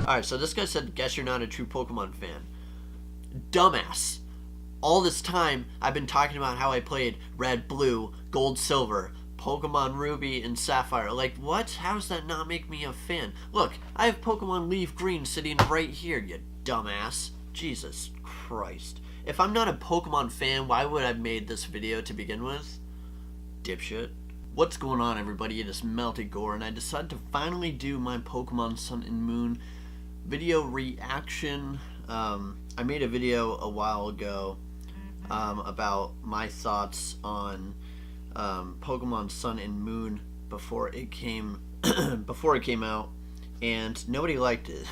Alright, so this guy said, guess you're not a true Pokemon fan. Dumbass. All this time, I've been talking about how I played Red, Blue, Gold, Silver, Pokemon Ruby, and Sapphire. Like, what? How does that not make me a fan? Look, I have Pokemon Leaf Green sitting right here, you dumbass. Jesus Christ. If I'm not a Pokemon fan, why would I have made this video to begin with? Dipshit. What's going on, everybody? It is Melted Gore, and I decided to finally do my Pokemon Sun and Moon video reaction. I made a video a while ago about my thoughts on Pokemon Sun and Moon before it came out, and nobody liked it.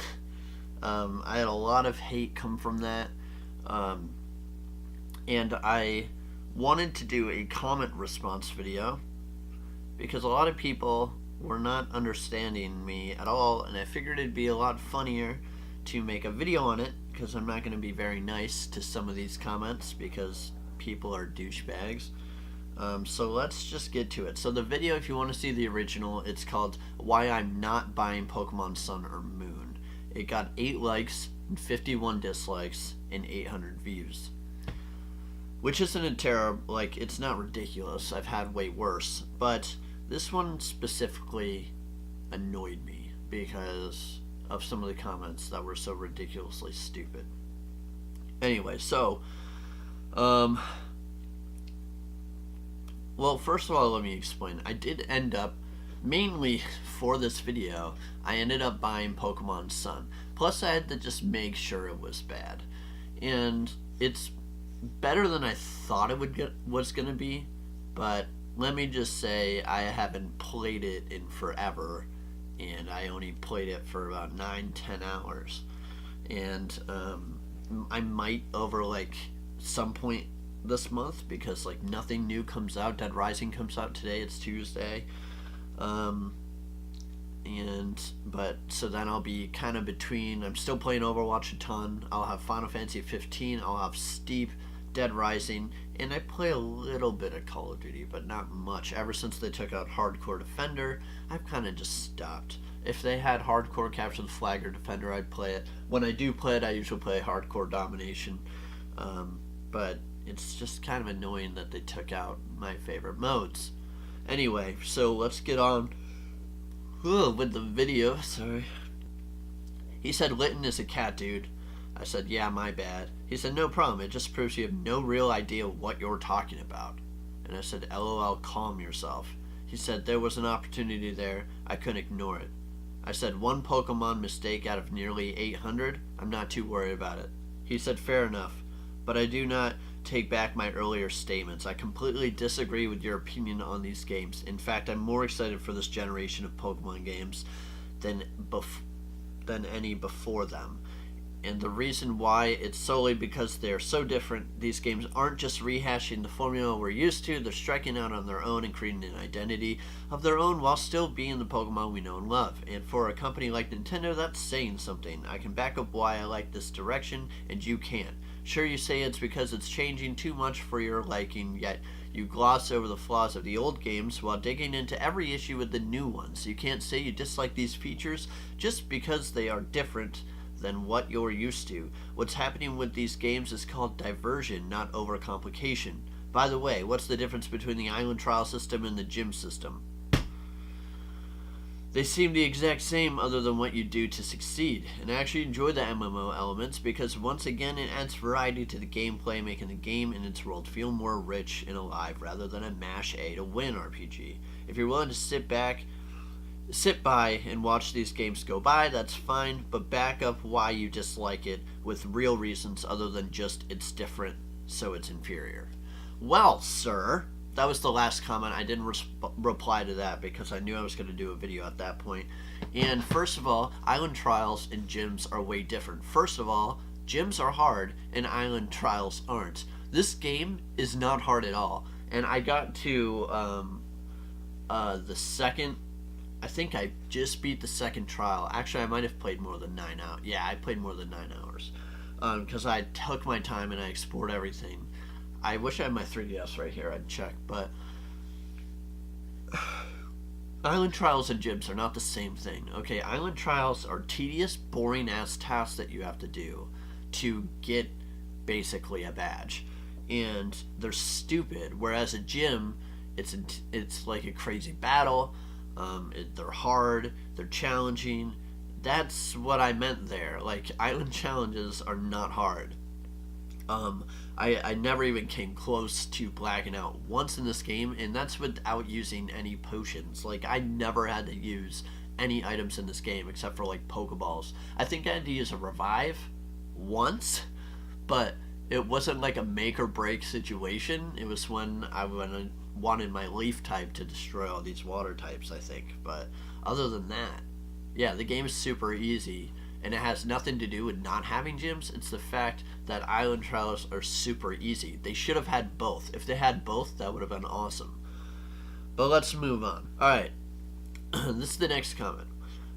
I had a lot of hate come from that, and I wanted to do a comment response video because a lot of people were not understanding me at all, and I figured it'd be a lot funnier to make a video on it, because I'm not going to be very nice to some of these comments because people are douchebags. So let's just get to it. So the video, if you want to see the original, it's called Why I'm Not Buying Pokemon Sun or Moon. It got 8 likes, 51 dislikes, and 800 views. Which isn't a terrible, like, it's not ridiculous. I've had way worse. But this one specifically annoyed me because of some of the comments that were so ridiculously stupid. Anyway, so, well, first of all, let me explain. I did end up, mainly for this video, I ended up buying Pokemon Sun. Plus, I had to just make sure it was bad. And it's better than I thought it was going to be, but let me just say I haven't played it in forever, and I only played it for about 9-10 hours, and I might over like some point this month, because like nothing new comes out. Dead Rising comes out today, it's Tuesday, but so then I'll be kind of between. I'm still playing Overwatch a ton. I'll have Final Fantasy 15, I'll have Steep, Dead Rising, and I play a little bit of Call of Duty, but not much. Ever since they took out Hardcore Defender, I've kind of just stopped. If they had Hardcore Capture the Flag or Defender, I'd play it. When I do play it, I usually play Hardcore Domination, but it's just kind of annoying that they took out my favorite modes. Anyway, so let's get on with the video. Sorry. He said Litten is a cat, dude. I said, yeah, my bad. He said, no problem, it just proves you have no real idea what you're talking about. And I said, LOL, calm yourself. He said, there was an opportunity there, I couldn't ignore it. I said, one Pokemon mistake out of nearly 800, I'm not too worried about it. He said, fair enough, but I do not take back my earlier statements. I completely disagree with your opinion on these games. In fact, I'm more excited for this generation of Pokemon games than any before them. And the reason why, it's solely because they're so different. These games aren't just rehashing the formula we're used to, they're striking out on their own and creating an identity of their own while still being the Pokemon we know and love. And for a company like Nintendo, that's saying something. I can back up why I like this direction, and you can't. Sure, you say it's because it's changing too much for your liking, yet you gloss over the flaws of the old games while digging into every issue with the new ones. You can't say you dislike these features just because they are different than what you're used to. What's happening with these games is called diversion, not overcomplication. By the way, what's the difference between the island trial system and the gym system? They seem the exact same other than what you do to succeed, and I actually enjoy the MMO elements because once again it adds variety to the gameplay, making the game and its world feel more rich and alive rather than a mash A to win RPG. If you're willing to sit by and watch these games go by, that's fine, but back up why you dislike it with real reasons other than just it's different, so it's inferior. Well, sir, that was the last comment. I didn't reply to that because I knew I was going to do a video at that point. And first of all, island trials and gyms are way different. First of all, gyms are hard and island trials aren't. This game is not hard at all. And I got to the second, I think I just beat the second trial. Actually, I might have played more than 9 hours. Yeah, I played more than 9 hours. Because I took my time and I explored everything. I wish I had my 3DS right here. I'd check. But Island trials and gyms are not the same thing. Okay, island trials are tedious, boring ass tasks that you have to do to get basically a badge, and they're stupid. Whereas a gym, it's like a crazy battle. They're hard, they're challenging. That's what I meant there. Like, island challenges are not hard. I never even came close to blacking out once in this game, and that's without using any potions. Like, I never had to use any items in this game except for like Pokeballs. I think I had to use a revive once, but it wasn't like a make or break situation. It was when I wanted my leaf type to destroy all these water types, I think. But other than that, yeah, the game is super easy, and it has nothing to do with not having gyms. It's the fact that island trials are super easy. They should have had both. If they had both, that would have been awesome. But let's move on. Alright, this is the next comment.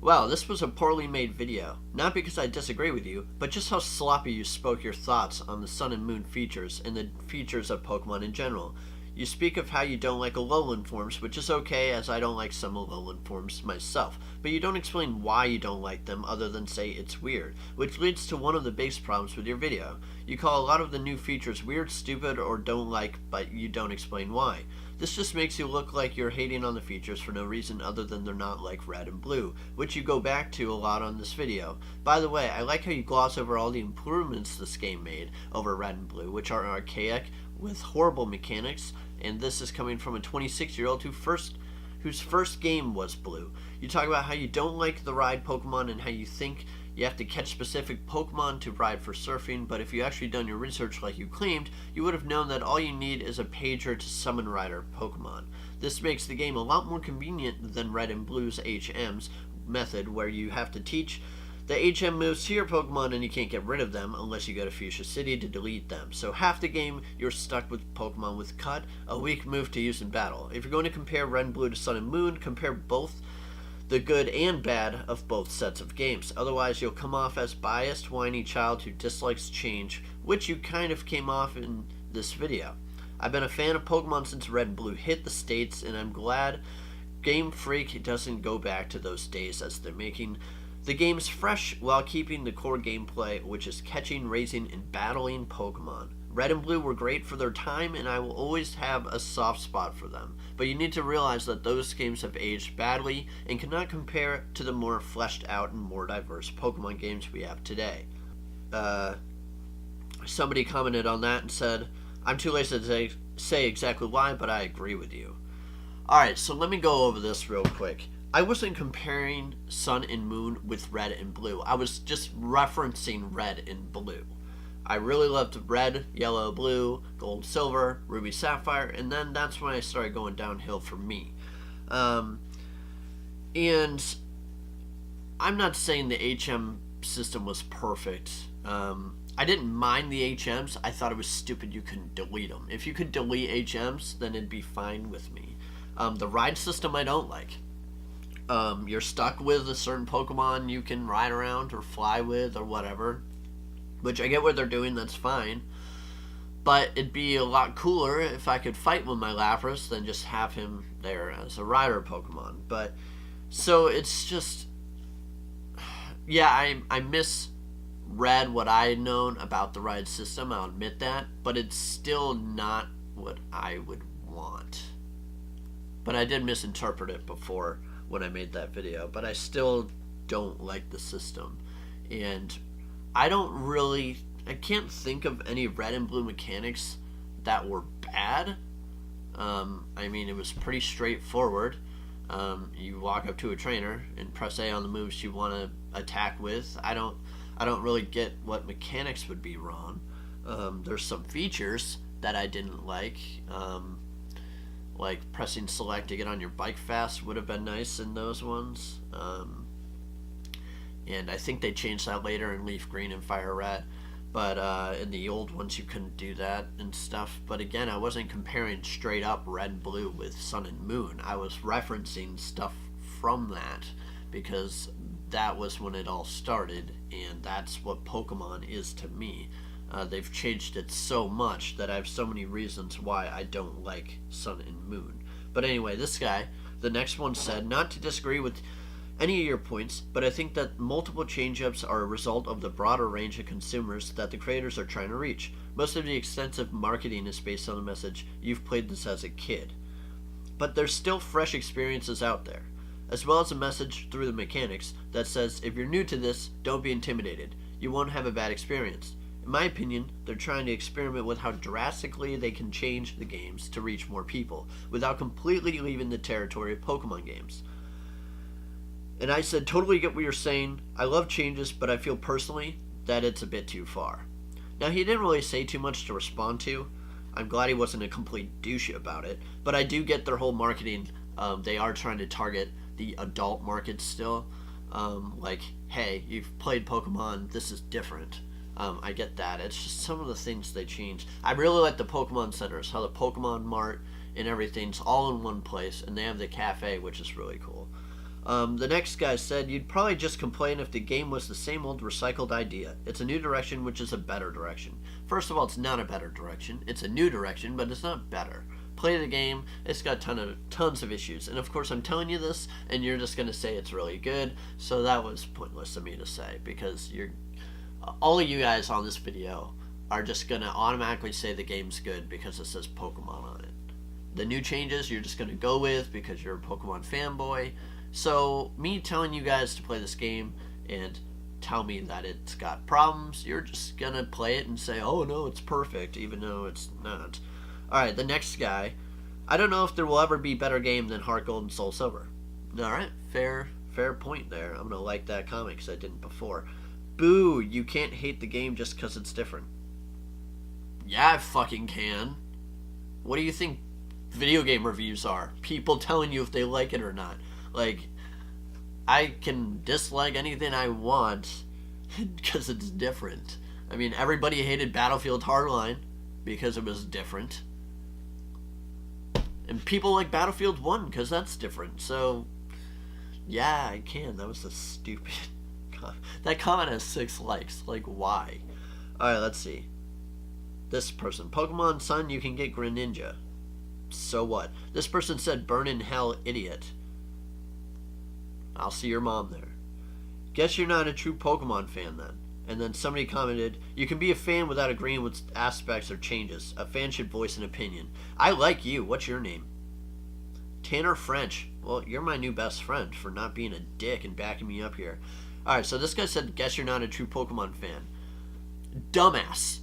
Wow, this was a poorly made video. Not because I disagree with you, but just how sloppy you spoke your thoughts on the Sun and Moon features and the features of Pokemon in general. You speak of how you don't like Alolan forms, which is okay, as I don't like some Alolan forms myself, but you don't explain why you don't like them other than say it's weird, which leads to one of the biggest problems with your video. You call a lot of the new features weird, stupid, or don't like, but you don't explain why. This just makes you look like you're hating on the features for no reason other than they're not like red and blue, which you go back to a lot on this video. By the way, I like how you gloss over all the improvements this game made over red and blue, which are archaic with horrible mechanics, and this is coming from a 26-year-old whose first game was blue. You talk about how you don't like the ride Pokemon and how you think you have to catch specific Pokemon to ride for surfing, but if you actually done your research like you claimed, you would have known that all you need is a pager to summon rider Pokemon. This makes the game a lot more convenient than Red and Blue's HM's method, where you have to teach the HM moves to your Pokemon and you can't get rid of them unless you go to Fuchsia City to delete them. So half the game you're stuck with Pokemon with Cut, a weak move to use in battle. If you're going to compare Red and Blue to Sun and Moon, compare both the good and bad of both sets of games. Otherwise you'll come off as biased, whiny child who dislikes change, which you kind of came off in this video. I've been a fan of Pokemon since Red and Blue hit the States, and I'm glad Game Freak doesn't go back to those days, as they're making the game's fresh while keeping the core gameplay, which is catching, raising, and battling Pokemon. Red and Blue were great for their time, and I will always have a soft spot for them. But you need to realize that those games have aged badly and cannot compare to the more fleshed out and more diverse Pokemon games we have today. Somebody commented on that and said, I'm too lazy to say exactly why, but I agree with you. Alright, so let me go over this real quick. I wasn't comparing Sun and Moon with Red and Blue. I was just referencing Red and Blue. I really loved Red, Yellow, Blue, Gold, Silver, Ruby, Sapphire, and then that's when I started going downhill for me. And I'm not saying the HM system was perfect. I didn't mind the HMs. I thought it was stupid you couldn't delete them. If you could delete HMs, then it'd be fine with me. The ride system I don't like. You're stuck with a certain Pokemon you can ride around or fly with or whatever, which I get what they're doing, that's fine, but it'd be a lot cooler if I could fight with my Lapras than just have him there as a rider Pokemon. But so it's just, yeah, I misread what I had known about the ride system, I'll admit that, but it's still not what I would want. But I did misinterpret it before when I made that video, but I still don't like the system. And I can't think of any Red and Blue mechanics that were bad. I mean, it was pretty straightforward. You walk up to a trainer and press A on the moves you want to attack with. I don't really get what mechanics would be wrong. There's some features that I didn't like pressing select to get on your bike fast would have been nice in those ones. And I think they changed that later in Leaf Green and Fire Red, but in the old ones you couldn't do that and stuff. But again, I wasn't comparing straight up Red and Blue with Sun and Moon. I was referencing stuff from that because that was when it all started, and that's what Pokemon is to me. They've changed it so much that I have so many reasons why I don't like Sun and Moon. But anyway, this guy The next one said, not to disagree with any of your points, but I think that multiple change-ups are a result of the broader range of consumers that the creators are trying to reach. Most of the extensive marketing is based on the message, you've played this as a kid. But there's still fresh experiences out there, as well as a message through the mechanics that says, if you're new to this, don't be intimidated. You won't have a bad experience. In my opinion, they're trying to experiment with how drastically they can change the games to reach more people, without completely leaving the territory of Pokemon games. And I said, totally get what you're saying. I love changes, but I feel personally that it's a bit too far. Now, he didn't really say too much to respond to. I'm glad he wasn't a complete douche about it. But I do get their whole marketing. They are trying to target the adult market still. Like, hey, you've played Pokemon. This is different. I get that. It's just some of the things they changed. I really like the Pokemon centers. How the Pokemon Mart and everything's all in one place. And they have the cafe, which is really cool. The next guy said, you'd probably just complain if the game was the same old recycled idea. It's a new direction, which is a better direction. First of all, it's not a better direction. It's a new direction, but it's not better. Play the game. It's got tons of issues. And of course, I'm telling you this, and you're just going to say it's really good. So that was pointless of me to say, because all of you guys on this video are just going to automatically say the game's good because it says Pokemon on it. The new changes you're just going to go with because you're a Pokemon fanboy. So, me telling you guys to play this game and tell me that it's got problems, you're just gonna play it and say, oh no, it's perfect, even though it's not. Alright, the next guy. I don't know if there will ever be a better game than Heart Gold and Soul Silver. Alright, fair point there. I'm gonna like that comment because I didn't before. Boo, you can't hate the game just because it's different. Yeah, I fucking can. What do you think video game reviews are? People telling you if they like it or not. Like, I can dislike anything I want because it's different. I mean, everybody hated Battlefield Hardline because it was different. And people like Battlefield 1 because that's different. So, yeah, I can. That was a stupid comment. That comment has 6 likes. Like, why? Alright, let's see. This person. Pokemon Sun, you can get Greninja. So what? This person said, burn in hell, idiot. I'll see your mom there. Guess you're not a true Pokemon fan then. And then somebody commented, you can be a fan without agreeing with aspects or changes. A fan should voice an opinion. I like you. What's your name? Tanner French. Well, you're my new best friend for not being a dick and backing me up here. Alright, so this guy said, guess you're not a true Pokemon fan. Dumbass.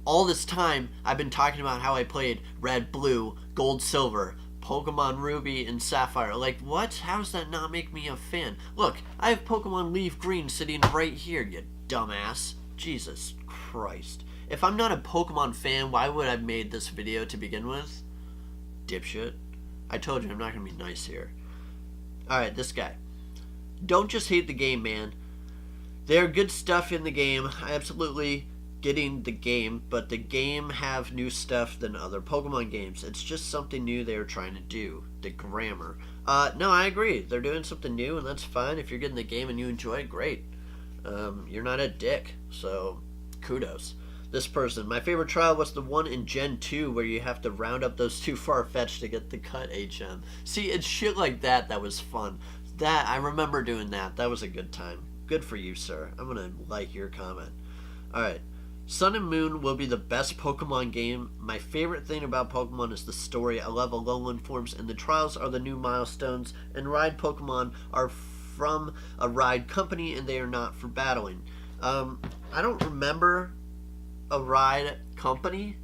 All this time, I've been talking about how I played Red, Blue, Gold, Silver, Pokemon Ruby and Sapphire. Like, what? How does that not make me a fan? Look, I have Pokemon Leaf Green sitting right here, you dumbass. Jesus Christ. If I'm not a Pokemon fan, why would I have made this video to begin with? Dipshit. I told you I'm not going to be nice here. Alright, this guy. Don't just hate the game, man. There are good stuff in the game. I absolutely getting the game, but the game have new stuff than other Pokemon games. It's just something new they were trying to do. The grammar. No, I agree. They're doing something new, and that's fine. If you're getting the game and you enjoy it, great. You're not a dick, so kudos. This person. My favorite trial was the one in Gen 2 where you have to round up those 2 Farfetch'd to get the cut HM. See, it's shit like that that was fun. That, I remember doing that. That was a good time. Good for you, sir. I'm gonna like your comment. Alright. Sun and Moon will be the best Pokemon game. My favorite thing about Pokemon is the story. I love Alolan forms, and the trials are the new milestones. And ride Pokemon are from a ride company, and they are not for battling. I don't remember a ride company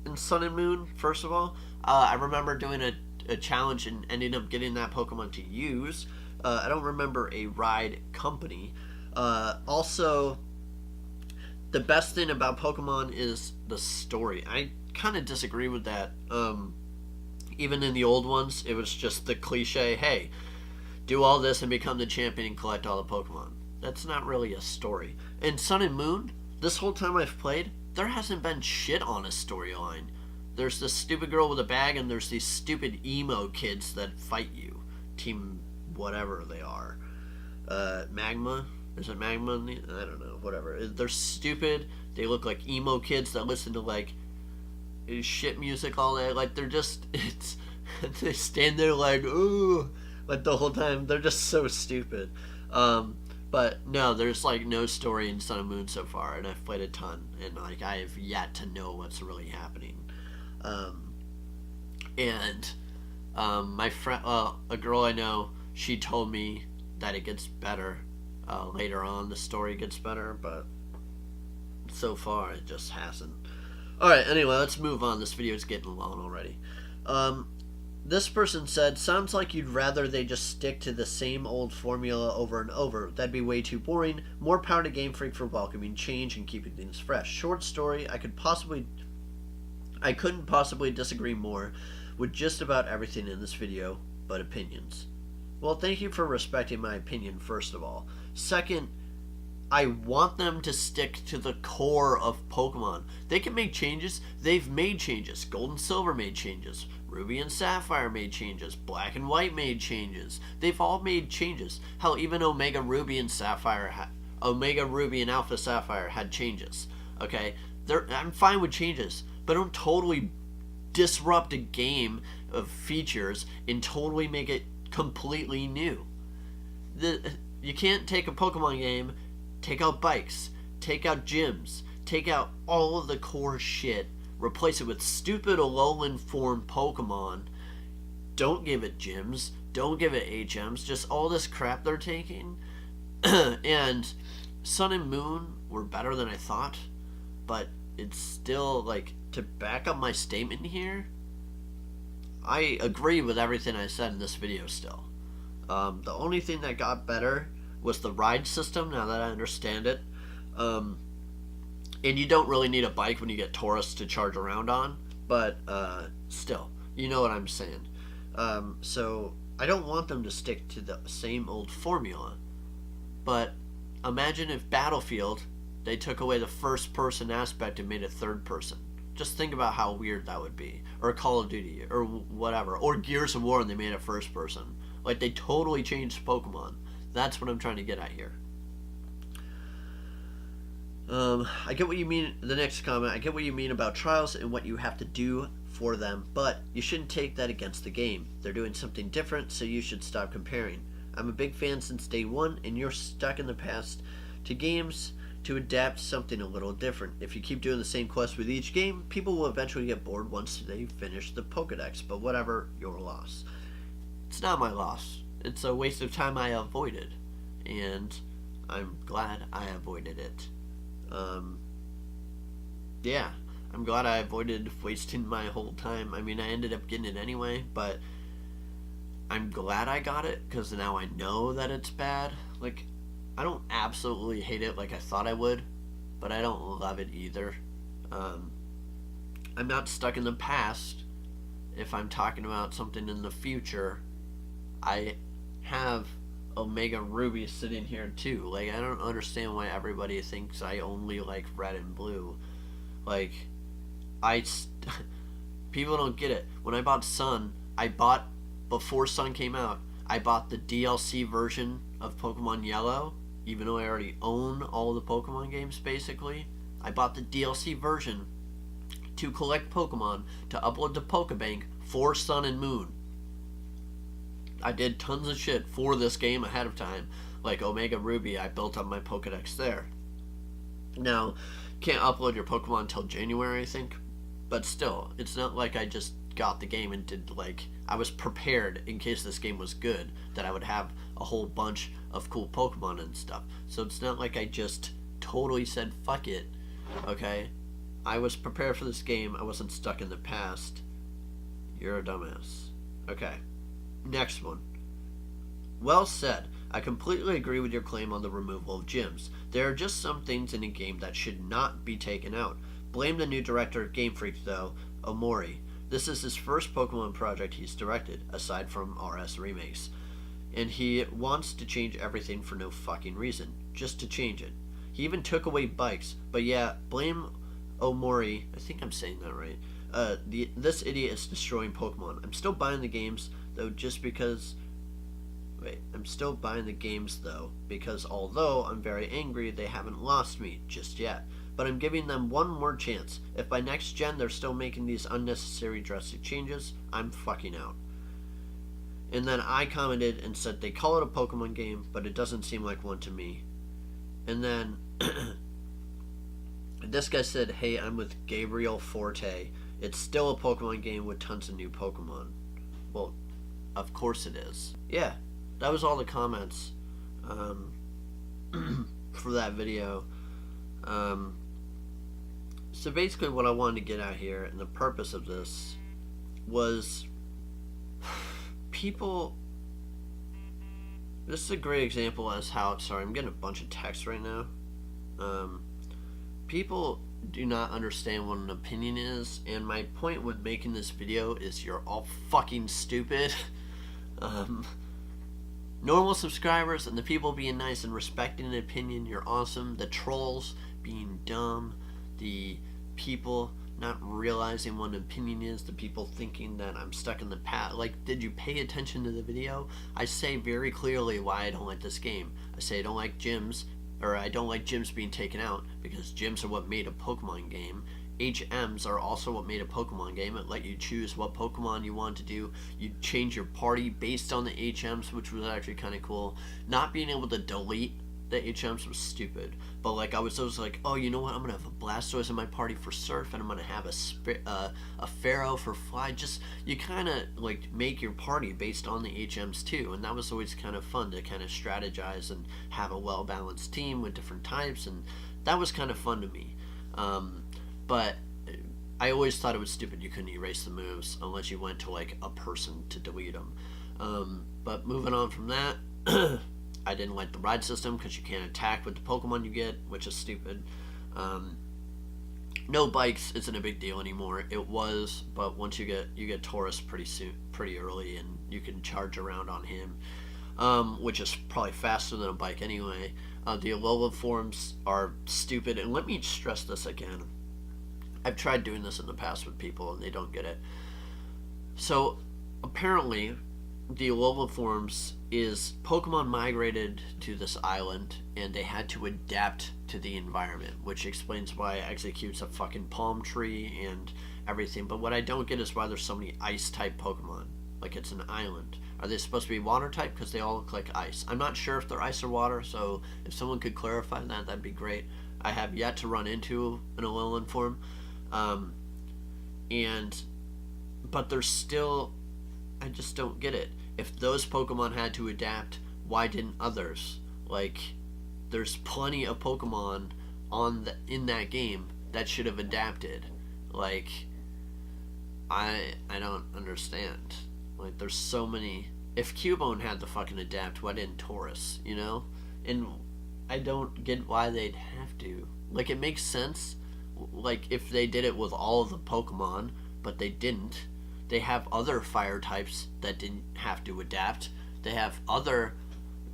in Sun and Moon, first of all. I remember doing a challenge and ending up getting that Pokemon to use. I don't remember a ride company. Also, the best thing about Pokemon is the story. I kind of disagree with that. Even in the old ones, it was just the cliche, hey, do all this and become the champion and collect all the Pokemon. That's not really a story. In Sun and Moon, this whole time I've played, there hasn't been shit on a storyline. There's this stupid girl with a bag, and there's these stupid emo kids that fight you. Team whatever they are. Magma? Is it Magma? I don't know. Whatever. They're stupid. They look like emo kids that listen to, like, shit music all day. Like, they're just... They stand there like, ooh... like the whole time. They're just so stupid. But no, there's like no story in Sun and Moon so far, and I've played a ton, and like I have yet to know what's really happening. And my friend, a girl I know, she told me that it gets better later on. The story gets better, but so far it just hasn't. All right. Anyway, let's move on. This video is getting long already. This person said, sounds like you'd rather they just stick to the same old formula over and over. That'd be way too boring. More power to Game Freak for welcoming change and keeping things fresh. Short story, I couldn't possibly disagree more with just about everything in this video, but opinions. Well, thank you for respecting my opinion, first of all. Second, I want them to stick to the core of Pokemon. They can make changes. They've made changes. Gold and Silver made changes. Ruby and Sapphire made changes. Black and White made changes. They've all made changes. Hell, even Omega Ruby and Alpha Sapphire had changes. Okay? I'm fine with changes, but don't totally disrupt a game of features and totally make it completely new. You can't take a Pokemon game, take out bikes, take out gyms, take out all of the core shit, replace it with stupid Alolan form Pokemon, don't give it gyms, don't give it HMs, just all this crap they're taking. And Sun and Moon were better than I thought, but it's still, like, to back up my statement here, I agree with everything I said in this video still. The only thing that got better was the ride system, now that I understand it. And you don't really need a bike when you get Taurus to charge around on, but still, you know what I'm saying. So I don't want them to stick to the same old formula, but imagine if Battlefield, they took away the first person aspect and made it third person. Just think about how weird that would be. Or Call of Duty, or whatever. Or Gears of War and they made it first person. Like, they totally changed Pokemon. That's what I'm trying to get at here. I get what you mean, the next comment, I get what you mean about trials and what you have to do for them, but you shouldn't take that against the game. They're doing something different, so you should stop comparing. I'm a big fan since day one, and you're stuck in the past to games to adapt something a little different. If you keep doing the same quest with each game, people will eventually get bored once they finish the Pokedex, but whatever, your loss. It's not my loss. It's a waste of time I avoided, and I'm glad I avoided it. Yeah, I'm glad I avoided wasting my whole time. I mean, I ended up getting it anyway, but I'm glad I got it, because now I know that it's bad. Like, I don't absolutely hate it like I thought I would, but I don't love it either. I'm not stuck in the past. If I'm talking about something in the future, I have Omega Ruby sitting here too. Like, I don't understand why everybody thinks I only like red and blue. Like, people don't get it. When I bought Sun, before Sun came out, I bought the DLC version of Pokemon Yellow, even though I already own all the Pokemon games basically. I bought the DLC version to collect Pokemon to upload to Pokebank for Sun and Moon. I did tons of shit for this game ahead of time. Like Omega Ruby, I built up my Pokedex there. Now, can't upload your Pokemon until January, I think. But still, it's not like I just got the game and did, like, I was prepared in case this game was good, that I would have a whole bunch of cool Pokemon and stuff. So it's not like I just totally said, fuck it, okay? I was prepared for this game. I wasn't stuck in the past. You're a dumbass. Okay. Next one. Well said. I completely agree with your claim on the removal of gyms. There are just some things in a game that should not be taken out. Blame the new director of Game Freak, though, Omori. This is his first Pokemon project he's directed, aside from RS remakes. And he wants to change everything for no fucking reason. Just to change it. He even took away bikes. But yeah, blame Omori. I think I'm saying that right. This idiot is destroying Pokemon. I'm still buying the games, though, just because... I'm still buying the games, though, because although I'm very angry, they haven't lost me just yet. But I'm giving them one more chance. If by next gen they're still making these unnecessary drastic changes, I'm fucking out. And then I commented and said they call it a Pokemon game, but it doesn't seem like one to me. And then this guy said, hey, I'm with Gabriel Forte. It's still a Pokemon game with tons of new Pokemon. Well, of course it is. Yeah, that was all the comments for that video. So basically what I wanted to get at here, and the purpose of this, was people... This is a great example as how... Sorry, I'm getting a bunch of text right now. People do not understand what an opinion is, and my point with making this video is you're all fucking stupid. Normal subscribers and the people being nice and respecting an opinion, you're awesome. The trolls being dumb, the people not realizing what an opinion is, the people thinking that I'm stuck in the past. Like, did you pay attention to the video? I say very clearly why I don't like this game. I say I don't like gyms, or I don't like gyms being taken out, because gyms are what made a Pokemon game. HMs are also what made a Pokemon game. It let you choose what Pokemon you want to do. You change your party based on the HMs, which was actually kind of cool. Not being able to delete the HMs was stupid. But like, I was always like, oh, you know what? I'm gonna have a Blastoise in my party for Surf, and I'm gonna have a Pharaoh for Fly. Just, you kind of like make your party based on the HMs too, and that was always kind of fun to kind of strategize and have a well balanced team with different types, and that was kind of fun to me. But I always thought it was stupid you couldn't erase the moves unless you went to like a person to delete them. But moving on from that, I didn't like the ride system because you can't attack with the Pokemon you get, which is stupid. No bikes isn't a big deal anymore. It was, but once you get Taurus pretty early, and you can charge around on him, which is probably faster than a bike anyway. The Alola forms are stupid, and let me stress this again. I've tried doing this in the past with people and they don't get it. So apparently the Alola forms is Pokemon migrated to this island and they had to adapt to the environment, which explains why Execute's a fucking palm tree and everything. But what I don't get is why there's so many ice type Pokemon. Like, it's an island. Are they supposed to be water type? Because they all look like ice. I'm not sure if they're ice or water, so if someone could clarify that, that'd be great. I have yet to run into an Alolan form. But there's still, I just don't get it. If those Pokemon had to adapt, why didn't others? Like, there's plenty of Pokemon in that game that should have adapted. Like, I don't understand. Like, there's so many. If Cubone had to fucking adapt, why didn't Taurus, you know? And I don't get why they'd have to. Like, it makes sense, like, if they did it with all of the Pokemon, but they didn't. They have other fire types that didn't have to adapt. They have other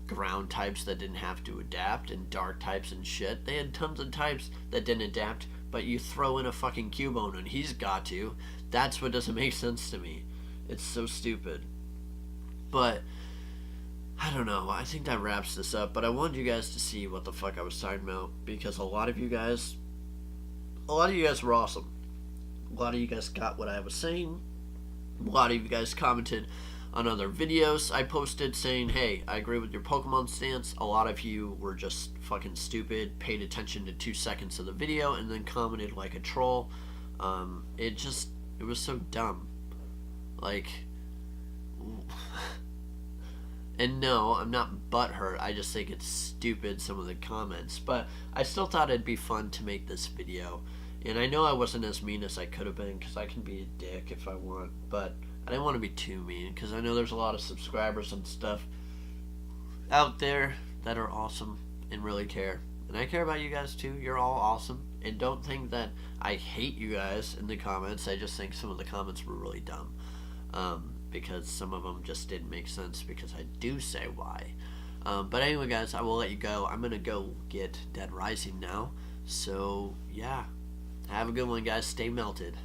ground types that didn't have to adapt, and dark types and shit. They had tons of types that didn't adapt, but you throw in a fucking Cubone and he's got to. That's what doesn't make sense to me. It's so stupid. But I don't know. I think that wraps this up. But I wanted you guys to see what the fuck I was talking about, because a lot of you guys were awesome. A lot of you guys got what I was saying. A lot of you guys commented on other videos I posted saying, hey, I agree with your Pokemon stance. A lot of you were just fucking stupid, paid attention to 2 seconds of the video, and then commented like a troll. It was so dumb. Like, and no, I'm not butthurt. I just think it's stupid, some of the comments. But I still thought it'd be fun to make this video. And I know I wasn't as mean as I could have been, because I can be a dick if I want. But I didn't want to be too mean, because I know there's a lot of subscribers and stuff out there that are awesome and really care. And I care about you guys too. You're all awesome. And don't think that I hate you guys in the comments. I just think some of the comments were really dumb. Because some of them just didn't make sense, because I do say why. But anyway, guys, I will let you go. I'm going to go get Dead Rising now. So, yeah. Have a good one, guys. Stay melted.